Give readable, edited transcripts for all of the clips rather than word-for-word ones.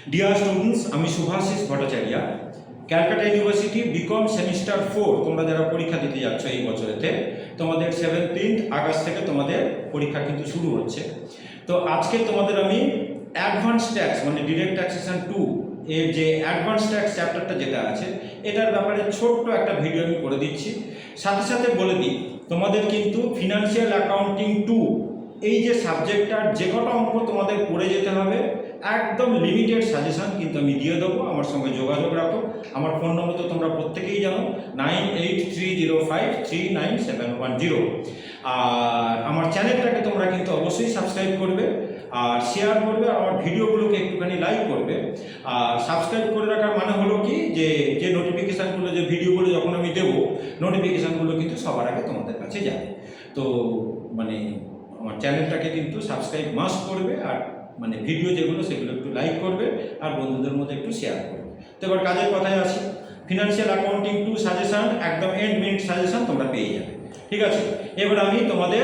Deer students, আমি Shubhashis Bhattacharya, Calcutta university BCom semester 4 তোমরা যারা পরীক্ষা দিতে যাচ্ছ এই বছরেতে, তোমাদের 17 আগস্ট থেকে তোমাদের পরীক্ষা কিন্তু শুরু হচ্ছে। তো আজকে তোমাদের আমি অ্যাডভান্স ট্যাক্স মানে ডিরেক্ট ট্যাক্সেশন 2 এর যে অ্যাডভান্স ট্যাক্স চ্যাপ্টারটা যেটা আছে এটার ব্যাপারে ছোট্ট একটা ভিডিও আমি করে দিচ্ছি। সাথে সাথে বলে দিই, তোমাদের কিন্তু ফিনান্সিয়াল অ্যাকাউন্টিং 2 এই যে সাবজেক্টটার যে কটা অঙ্ক তোমাদের পড়ে যেতে হবে, একদম লিমিটেড সাজেশন কিন্তু আমি দিয়ে দেবো। আমার সঙ্গে যোগাযোগ রাখো। আমার ফোন নম্বর তো তোমরা প্রত্যেকেই জানো, 9830539710। আর আমার চ্যানেলটাকে তোমরা কিন্তু অবশ্যই সাবস্ক্রাইব করবে আর শেয়ার করবে, আর আমার ভিডিওগুলোকে একটুখানি লাইক করবে। আর সাবস্ক্রাইব করে রাখার মানে হলো কি, যে যে নোটিফিকেশানগুলো, যে ভিডিওগুলো যখন আমি দেবো, নোটিফিকেশানগুলো কিন্তু সবার আগে তোমাদের কাছে যাবে। তো মানে আমার চ্যানেলটাকে কিন্তু সাবস্ক্রাইব মাস্ট করবে, আর মানে ভিডিও যেগুলো সেগুলো একটু লাইক করবে আর বন্ধুদের মধ্যে একটু শেয়ার করবে। তো এবার কাজের কথায় আসি, ফিনান্সিয়াল অ্যাকাউন্টিং 2 সাজেশন একদম এন্ড মিনিট সাজেশন তোমরা পেয়ে যাবে, ঠিক আছে। এবার আমি তোমাদের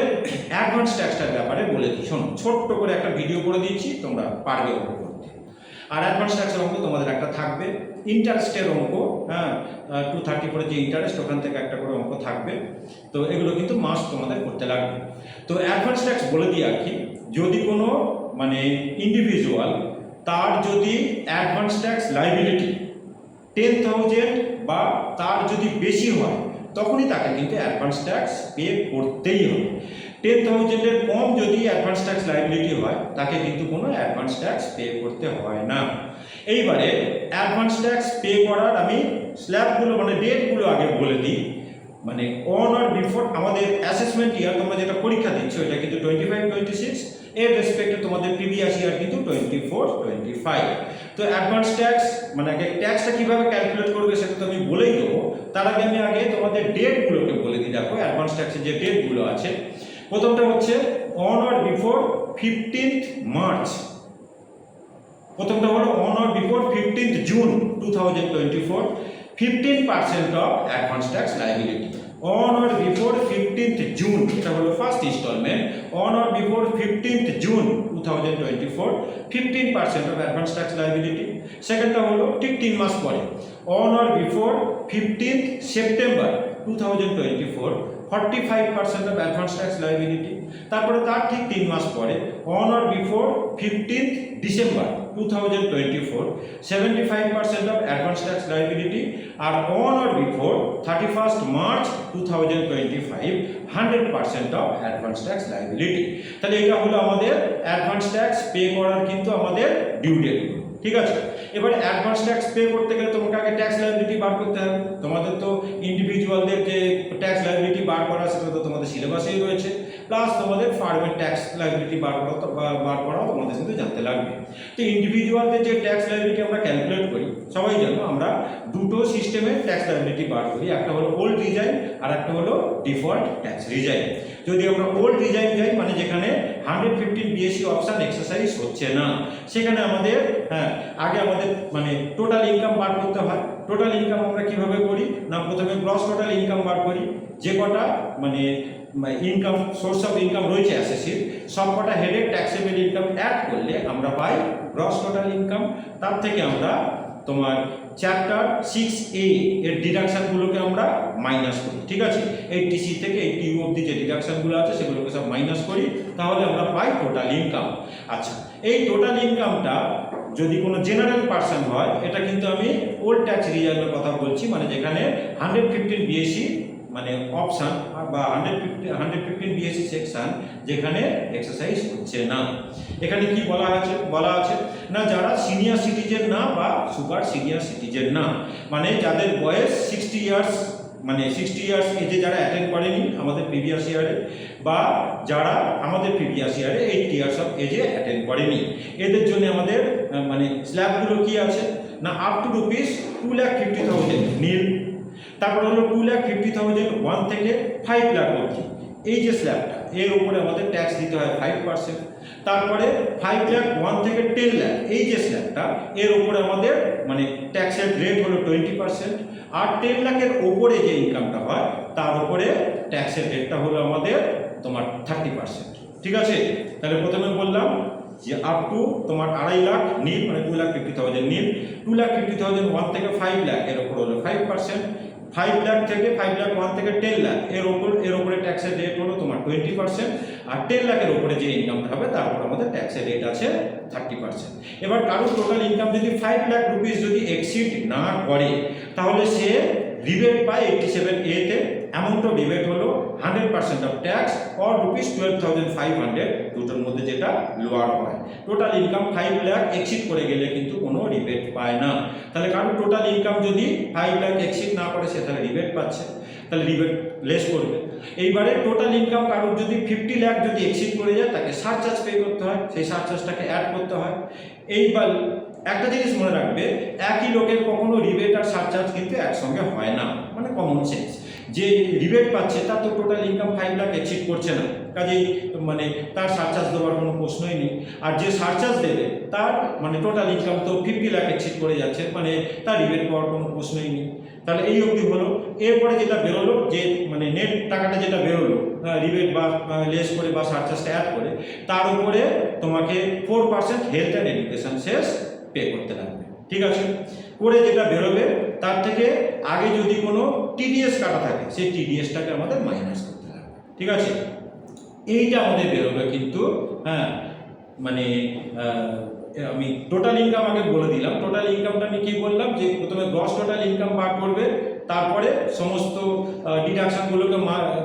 অ্যাডভান্স ট্যাক্সটার ব্যাপারে বলে দিই, শোনো, ছোট্ট করে একটা ভিডিও করে দিচ্ছি, তোমরা পারবে অঙ্ক করতে। আর অ্যাডভান্স ট্যাক্সের অঙ্ক তোমাদের একটা থাকবে, ইন্টারেস্টের অঙ্ক, হ্যাঁ, 230 করে যে ইন্টারেস্ট ওখান থেকে একটা করে অঙ্ক থাকবে। তো এগুলো কিন্তু মাস্ট তোমাদের করতে লাগবে। তো অ্যাডভান্স ট্যাক্স বলে দিই আর কি, যদি কোনো মানে ইন্ডিভিজুয়াল, তার যদি অ্যাডভান্স ট্যাক্স লাইবিলিটি 10,000 বা তার যদি বেশি হয়, তখনই তাকে কিন্তু অ্যাডভান্স ট্যাক্স পে করতেই হবে। 10,000-এর কম যদি অ্যাডভান্স ট্যাক্স লাইবিলিটি হয়, তাকে কিন্তু কোনো অ্যাডভান্স ট্যাক্স পে করতে হয় না। এইবারে অ্যাডভান্স ট্যাক্স পে করার আমি স্ল্যাবগুলো মানে ডেটগুলো আগে বলে দিই। মানে অন অর বিফোর আমাদের অ্যাসেসমেন্ট ইয়ার, তোমরা যেটা পরীক্ষা দিচ্ছ এটা কিন্তু 25-26, এর রেসপেক্টে তোমাদের প্রিভিয়াস ইয়ার কিন্তু 24-25। তো অ্যাডভান্স ট্যাক্স মানে আগে ট্যাক্সটা কীভাবে ক্যালকুলেট করবে সেটা তো আমি বলেই দেবো। তার আগে আমি আগে তোমাদের ডেটগুলোকে বলে দিই। দেখো অ্যাডভান্স ট্যাক্সের যে ডেটগুলো আছে, প্রথমটা হচ্ছে on or before 15th March, প্রথমটা হলো on or before 15th June 2024, 15% of advance tax liability. On or before 15th June, এটা হলো first instalment. On or before 15th June 2024, 15% of advance tax liability. সেকেন্ডটা হলো ঠিক 3 মাস পরে, on or before 15th September 2024, 45% of advance tax liability. তারপরে তার ঠিক 3 মাস পরে, on or before 15th December 2024, 75% of advance tax liability. R on or before 31st March 2025, 100% of advance tax liability. তাহলে এটা হলো আমাদের অ্যাডভান্স ট্যাক্স পে করার কিন্তু আমাদের ডিউ ডেট, ঠিক আছে। এবার অ্যাডভান্স ট্যাক্স পে করতে গেলে তোমাকে আগে ট্যাক্স লাইবিলিটি বার করতে হবে। তোমাদের তো ইন্ডিভিজুয়ালদের যে ট্যাক্স লাইবিলিটি বার করা সেটা তো তোমাদের সিলেবাসেই রয়েছে, প্লাস তোমাদের ফার্মের ট্যাক্স লাইবিলিটি বার করাও তোমাদের কিন্তু জানতে লাগবে। তো ইন্ডিভিজুয়ালদের যে ট্যাক্স লাইবিলিটি আমরা ক্যালকুলেট করি, সবাই জানো আমরা দুটো সিস্টেমে ট্যাক্স লাইবিলিটি বার করি, একটা হলো ওল্ড রিজাইন আর একটা হলো ডিফল্ট ট্যাক্স রিজাইন। যদি আমরা ওল্ড রিজাইন যাই, মানে যেখানে 115 বিএসসি অপশান এক্সারসাইজ হচ্ছে না, সেখানে আমাদের আগে আমাদের মানে টোটাল ইনকাম বার করতে হয়। টোটাল ইনকাম আমরা কিভাবে করি না, প্রথমে গ্রস টোটাল ইনকাম বার করি। যে কটা মানে ইনকাম, সোর্স অফ ইনকাম রয়েছে অ্যাসেসিভ, সব কটা হেডের ট্যাক্সেবল ইনকাম অ্যাড করলে আমরা পাই গ্রস টোটাল ইনকাম। তার থেকে আমরা তোমার চ্যাপ্টার 6A এর ডিডাকশানগুলোকে আমরা মাইনাস করি, ঠিক আছে। 80C থেকে 80U অবধি যে ডিডাকশানগুলো আছে সেগুলোকে সব মাইনাস করি, তাহলে আমরা পাই টোটাল ইনকাম। আচ্ছা, এই টোটাল ইনকামটা যদি কোনো জেনারেল পার্সন হয়, এটা কিন্তু আমি ওল্ড ট্যাক্স রিজাইনের কথা বলছি, মানে যেখানে 115 বিএসসি মানে অপশান বা 115 বিএসসি সেকশন যেখানে এক্সারসাইজ হচ্ছে না। এখানে কি বলা আছে না, যারা সিনিয়র সিটিজেন না বা সুপার সিনিয়র সিটিজেন না, মানে যাদের বয়স 60 ইয়ার্স, মানে 60 ইয়ার্স এজে যারা অ্যাটেন্ড করেনি আমাদের প্রিভিয়াস ইয়ারে, বা যারা আমাদের প্রিভিয়াস ইয়ারে 80 ইয়ার্স অফ এজে অ্যাটেন্ড করেনি, এদের জন্য আমাদের মানে স্ল্যাবগুলো কি আছে না, আপ টু রুপিস 2,50,000 নীল। তারপর হলো 2,50,000 1 থেকে 5 লাখ অবধি, এই যে স্ল্যাবটা, এর উপরে আমাদের ট্যাক্স দিতে হয় 5%। তারপরে 5 লাখ 1 থেকে 10 লাখ, এই যে স্ল্যাবটা, এর উপরে আমাদের মানে ট্যাক্সের রেট হলো 20%। আর 10 লাখের ওপরে যে ইনকামটা হয় তার উপরে ট্যাক্সের রেটটা হলো আমাদের তোমার 30%, ঠিক আছে। তাহলে প্রথমে বললাম যে আপ টু তোমার 2.5 লাখ নীল মানে 2,50,000 নীল, 2,50,000 1 থেকে 5 লাখ এর উপর হলো 5%, 5 লাখ থেকে 5 লাখ 1 থেকে 10 লাখ এর উপরে ট্যাক্সের রেট হলো তোমার 20%, আর 10 লাখের উপরে যে ইনকামটা হবে তার উপর আমাদের ট্যাক্সের রেট আছে 30%। এবার কারোর টোটাল ইনকাম যদি 5 লাখ রুপিস যদি এক্সিড না করে তাহলে সে রিবেট পায় 87A তে। অ্যামাউন্ট অফ রিবেট হলো 100% অফ ট্যাক্স অর রুপিস 12,500, দুটোর মধ্যে যেটা লোয়ার হয়। টোটাল ইনকাম 5 লাখ এক্সিড করে গেলে কিন্তু কোনো রিবেট পায় না। তাহলে কারণ টোটাল ইনকাম যদি 5 লাখ এক্সিড না করে সে তাহলে রিবেট পাচ্ছে, তাহলে রিবেট লেস করবে। এইবারে টোটাল ইনকাম কারোর যদি 50 লাখ যদি এক্সিড করে যায় তাকে সারচার্জ পে করতে হয়, সেই সারচার্জটাকে অ্যাড করতে হয়। এইবার একটা জিনিস মনে রাখবে, একই লোকের কখনো রিবেট আর সারচার্জ কিন্তু একসঙ্গে হয় না, মানে কমন সেন্স। যে রিবেট পাচ্ছে তার তো টোটাল ইনকাম 5 লাখ এক্সিড করছে না, কাজেই মানে তার সারচার্জ দেওয়ার কোনো প্রশ্নই নেই। আর যে সারচার্জ দেবে তার মানে টোটাল ইনকাম তো 50 লাখ এক্সিড করে যাচ্ছে, মানে তার রিবেট পাওয়ার কোনো প্রশ্নই নেই। তাহলে এই অবধি হলো। এরপরে যেটা বেরোলো যে মানে নেট টাকাটা যেটা বেরোলো রিবেট বা লেস করে বা সারচার্জটা অ্যাড করে, তার উপরে তোমাকে 4% health and education cess pay করতে লাগবে। ঠিক আছে, করে যেটা বেরোবে তার থেকে আগে যদি কোনো টিডিএস কাটা থাকে সেই টিডিএসটাকে আমাদের মাইনাস করতে লাগবে। ঠিক আছে, এইটা আমাদের বেরোবে কিন্তু। হ্যাঁ, মানে আমি টোটাল ইনকাম আগে বলে দিলাম। টোটাল ইনকামটা আমি কি বললাম যে প্রথমে গ্রস টোটাল ইনকাম বার করবে, তারপরে সমস্ত ডিডাকশনগুলোকে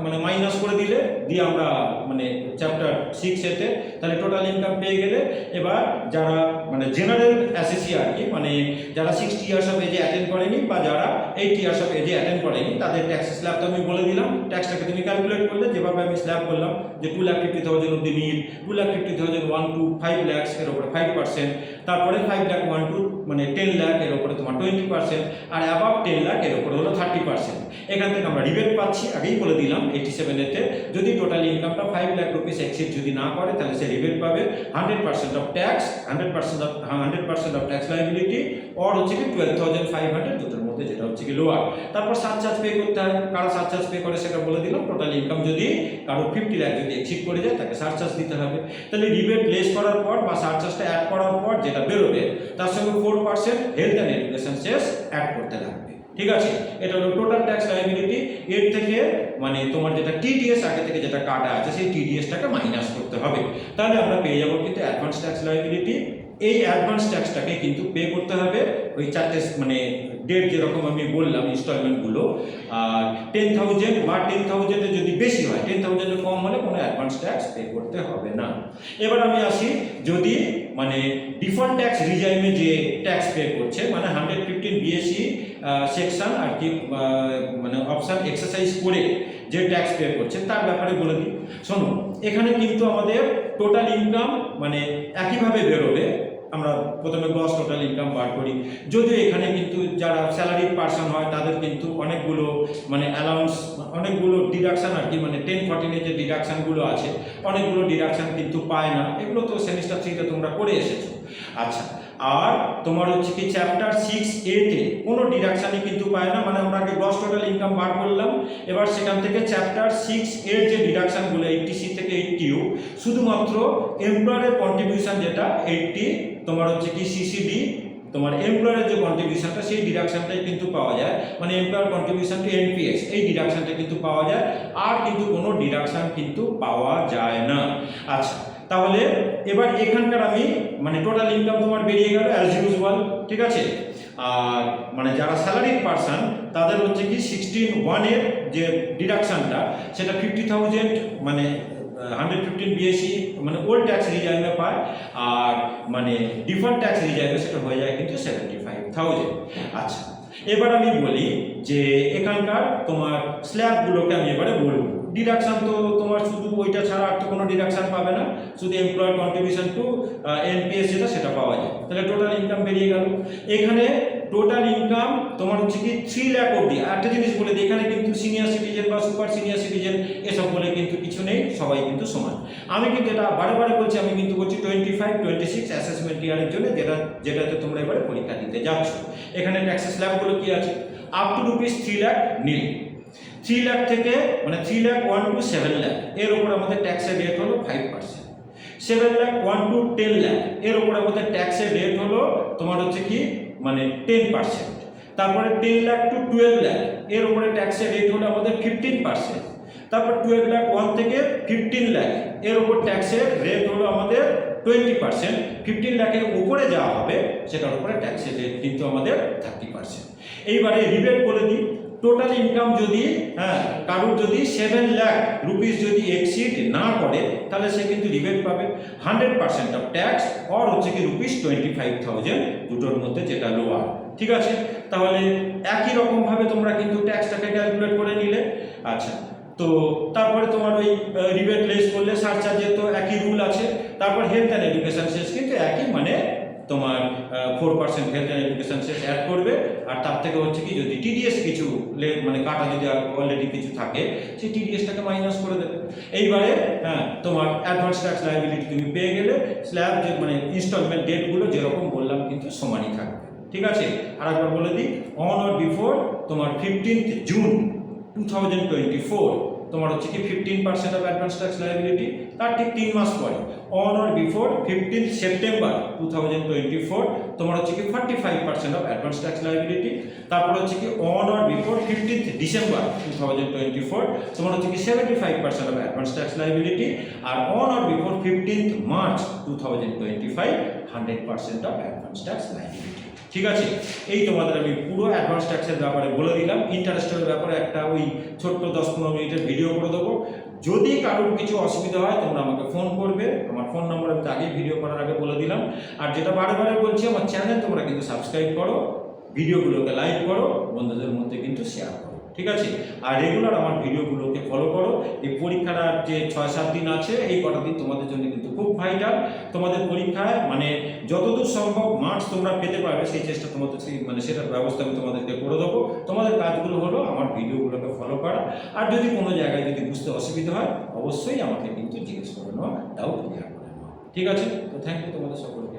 মানে মাইনাস করে দিলে দিয়ে আমরা মানে চ্যাপ্টার 6 এতে তাহলে টোটাল ইনকাম পেয়ে গেলে এবার যারা মানে জেনারেল অ্যাসেসি আর কি, মানে যারা 60 ইয়ার্স অফ এজে অ্যাটেন্ড করেনি বা যারা 80 ইয়ার্স অফ এজে অ্যাটেন্ড করেনি তাদের ট্যাক্স স্ল্যাব তো আমি বলে দিলাম। ট্যাক্সটাকে তুমি ক্যালকুলেট করলে যেভাবে আমি স্ল্যাব করলাম যে 2,50,000 অব্দি নীল, 2,50,000 1 to 5 lakhs এর উপরে 5%, তারপরে 5 লাখ 1 to মানে 10 লাখ এর উপরে তোমার 20%, আর অ্যাবাভ 10 লাখ এর উপরে হলো 30%। এখান থেকে আমরা রিবেট পাচ্ছি, আগেই বলে দিলাম 87 এতে যদি টোটাল ইনকামটা 5 লাখ রুপিস এক্সিড যদি না করে তাহলে সে রিবেট পাবে 100% of tax, 100% of tax liability, or হচ্ছে কি 12,500, দুটোর মধ্যে যেটা হচ্ছে কি লোয়ার। তারপর সারচার্জ পে করতে হয়, কারা সারচার্জ পে করে সেটা বলে দিলাম। টোটাল ইনকাম যদি কারো 50 লাখ যদি এক্সিড করে যায় তাকে সারচার্জ দিতে হবে। তাহলে রিবেট লেস করার পর বা সারচার্জটা অ্যাড করার পর যেটা বেরোবে তার সঙ্গে 4% health and education cess add করতে লাগবে। ঠিক আছে, এটা হলো টোটাল ট্যাক্স লায়াবিলিটি। এর থেকে মানে তোমার যেটা টিডিএস আগে থেকে যেটা কাটা আছে সেই টিডিএসটাকে মাইনাস করতে হবে, তাহলে আমরা পেয়ে যাবো কিন্তু অ্যাডভান্স ট্যাক্স লায়াবিলিটি। এই অ্যাডভান্স ট্যাক্সটাকে কিন্তু পে করতে হবে ওই চারটে মানে ডেট যেরকম আমি বললাম ইনস্টলমেন্টগুলো। আর 10,000 বা 10,000 এর যদি বেশি হয়, 10,000 এর কম হলে কোনো অ্যাডভান্স ট্যাক্স পে করতে হবে না। এবার আমি আসি যদি মানে ডিফল্ট ট্যাক্স রিজাইমে যে ট্যাক্স পে করছে মানে 115 বিএসসি সেকশন আর কি মানে অপশন এক্সারসাইজ করে যে ট্যাক্স পে করছে তার ব্যাপারে বলে দিই। শোনো, এখানে কিন্তু আমাদের টোটাল ইনকাম মানে একইভাবে বেরোবে। আমরা প্রথমে গ্রস টোটাল ইনকাম বার করি, যদিও এখানে কিন্তু যারা স্যালারিড পার্সন হয় তাদের কিন্তু অনেকগুলো মানে অ্যালাউন্স, অনেকগুলো ডিডাকশান আর কি, মানে 10-14 যে ডিডাকশানগুলো আছে অনেকগুলো ডিডাকশান কিন্তু পায় না। এগুলো তো সেমিস্টার 3তে তোমরা করে এসেছো। আচ্ছা, আর তোমার হচ্ছে কি চ্যাপ্টার 6A তে কোনো ডিডাকশানই কিন্তু পায় না, মানে আমরা আগে গ্রস টোটাল ইনকাম বার করলাম, এবার সেখান থেকে চ্যাপ্টার 6A যে ডিডাকশানগুলো 80C থেকে 80U শুধুমাত্র এমপ্লয়ারের কন্ট্রিবিউশন যেটা 80 তোমার হচ্ছে কি সিসিডি, তোমার এমপ্লয়ারের যে কন্ট্রিবিউশনটা সেই ডিডাকশনটাই কিন্তু পাওয়া যায়, মানে এমপ্লয়ার কন্ট্রিবিউশন টু এনপিএস এই ডিডাকশনটা কিন্তু পাওয়া যায়, আর কিন্তু কোনো ডিডাকশন কিন্তু পাওয়া যায় না। আচ্ছা, তাহলে এবার এখানকার আমি মানে টোটাল ইনকাম তোমার বেরিয়ে গেল অ্যাজ ইউজুয়াল। ঠিক আছে, আর মানে যারা স্যালারিড পার্সন তাদের হচ্ছে কি 16(1) এর যে ডিডাকশনটা সেটা 50,000 মানে 115 বিএসসি মানে ওল্ড ট্যাক্স রিজাইমে পায়, আর মানে ডিফল্ট ট্যাক্স রিজাইমে সেটা হয়ে যায় কিন্তু 75,000। আচ্ছা, এবার আমি বলি যে এখানকার তোমার স্ল্যাবগুলোকে আমি এবারে বলবো। ডিডাকশন তো তোমার শুধু ওইটা ছাড়া আর তো কোনো ডিডাকশন পাবে না, শুধু এমপ্লয়ার কন্ট্রিবিউশন টু এনপিএস সেটা পাওয়া যায়। তাহলে টোটাল ইনকাম বেরিয়ে গেল। এখানে টোটাল ইনকাম তোমার হচ্ছে কি 3 লাখ অবধি। একটা জিনিস বলে দিই, এখানে কিন্তু সিনিয়র সিটিজেন বা সুপার সিনিয়র সিটিজেন এসব বলে কিন্তু কিছু নেই, সবাই কিন্তু সমান। আমি কিন্তু এটা বারে বারে বলছি, আমি কিন্তু বলছি 25-26 অ্যাসেসমেন্ট ইয়ারের জন্য, যেটাতে তোমরা এবারে পরীক্ষা দিতে যাচ্ছ। এখানে ট্যাক্স স্ল্যাবগুলো কি আছে, আপ টু রুপিস 3 লাখ নীল, 3 লাখ থেকে মানে 3 লাখ 1 to 7 লাখ এর উপর আমাদের ট্যাক্সের রেট হলো 5%। 7 লাখ 1 to 10 লাখ এর উপরে আমাদের ট্যাক্সের রেট হলো তোমার হচ্ছে কি মানে 10%। তারপরে 10 লাখ টু 12 লাখ এর উপরে ট্যাক্সের রেট হলো আমাদের 15%। তারপর 12 লাখ 1 থেকে 15 লাখ এর উপর ট্যাক্সের রেট হলো আমাদের 20%। 15 লাখের উপরে যাওয়া হবে সেটার উপরে ট্যাক্সের রেট কিন্তু আমাদের 30%। এইবারে রিবেট বলে দিই, টোটাল ইনকাম যদি কারোর যদি 7 লাখ রুপিস যদি এক্সিড না করে তাহলে সে কিন্তু রিবেট পাবে 100% অফ ট্যাক্স অর হচ্ছে কি রুপিস 25,000 দুটোর মধ্যে যেটা লোয়ার। ঠিক আছে, তাহলে একই রকম ভাবে তোমরা কিন্তু ট্যাক্সটাকে ক্যালকুলেট করে নিলে। আচ্ছা, তো তারপরে তোমার ওই রিবেট লেস করলে সারচার্জের তো একই রুল আছে। তারপর হেলথ অ্যান্ড এডুকেশন সেস কিন্তু একই, মানে তোমার 4% health and education cess add করবে। আর তার থেকে হচ্ছে কি যদি টিডিএস কিছু মানে কাটা যদি অলরেডি কিছু থাকে সেই টিডিএসটাকে মাইনাস করে দেবে। এইবারে তোমার অ্যাডভান্স ট্যাক্স লায়াবিলিটি তুমি পেয়ে গেলে। স্ল্যাব যে মানে ইনস্টলমেন্ট ডেটগুলো যেরকম বললাম কিন্তু সমানই থাকবে। ঠিক আছে, আর একবার বলে দিই, অন অর বিফোর তোমার 15th জুন 2024 তোমার হচ্ছে কি 15% অফ অ্যাডভান্স ট্যাক্স লায়াবিলিটি। তার ঠিক 3 মাস পরে on or before 15th September 2024 তোমার হচ্ছে কি 45% অফ অ্যাডভান্স ট্যাক্স লায়াবিলিটি। তারপর হচ্ছে কি on or before 15th December 2024 তোমার হচ্ছে কি 75% অফ অ্যাডভান্স ট্যাক্স লায়াবিলিটি। আর on or before 15th March 2025 100% of advance tax liability. ঠিক আছে, এই তোমাদের আমি পুরো অ্যাডভান্স ট্যাক্সের ব্যাপারে বলে দিলাম। ইন্টারেস্টের ব্যাপারে একটা ওই ছোট্ট 10-15 মিনিটের ভিডিও করে দেবো। যদি কারোর কিছু অসুবিধা হয় তোমরা আমাকে ফোন করবে, আমার ফোন নম্বর আমি আগেই ভিডিও করার আগে বলে দিলাম। আর যেটা বারে বারে বলছি, আমার চ্যানেল তোমরা কিন্তু সাবস্ক্রাইব করো, ভিডিওগুলোকে লাইক করো, বন্ধুদের মধ্যে কিন্তু শেয়ার করো। ঠিক আছে, আর রেগুলার আমার ভিডিওগুলোকে ফলো করো। এই পরীক্ষার যে 6-7 দিন আছে, এই কটা দিন তোমাদের জন্য কিন্তু খুব ভাইটাল। তোমাদের পরীক্ষায় মানে যতদূর সম্ভব মার্কস তোমরা পেতে পারবে সেই চেষ্টা তোমাদের মানে সেটার ব্যবস্থা আমি তোমাদেরকে করে দেবো। তোমাদের কাজগুলো হলো আমার ভিডিওগুলোকে ফলো করা। আর যদি কোনো জায়গায় যদি বুঝতে অসুবিধা হয় অবশ্যই আমাকে কিন্তু জিজ্ঞেস করে নেওয়া, ডাউট ক্লিয়ার করে নেওয়া। ঠিক আছে, তো থ্যাংক ইউ তোমাদের সকলকে।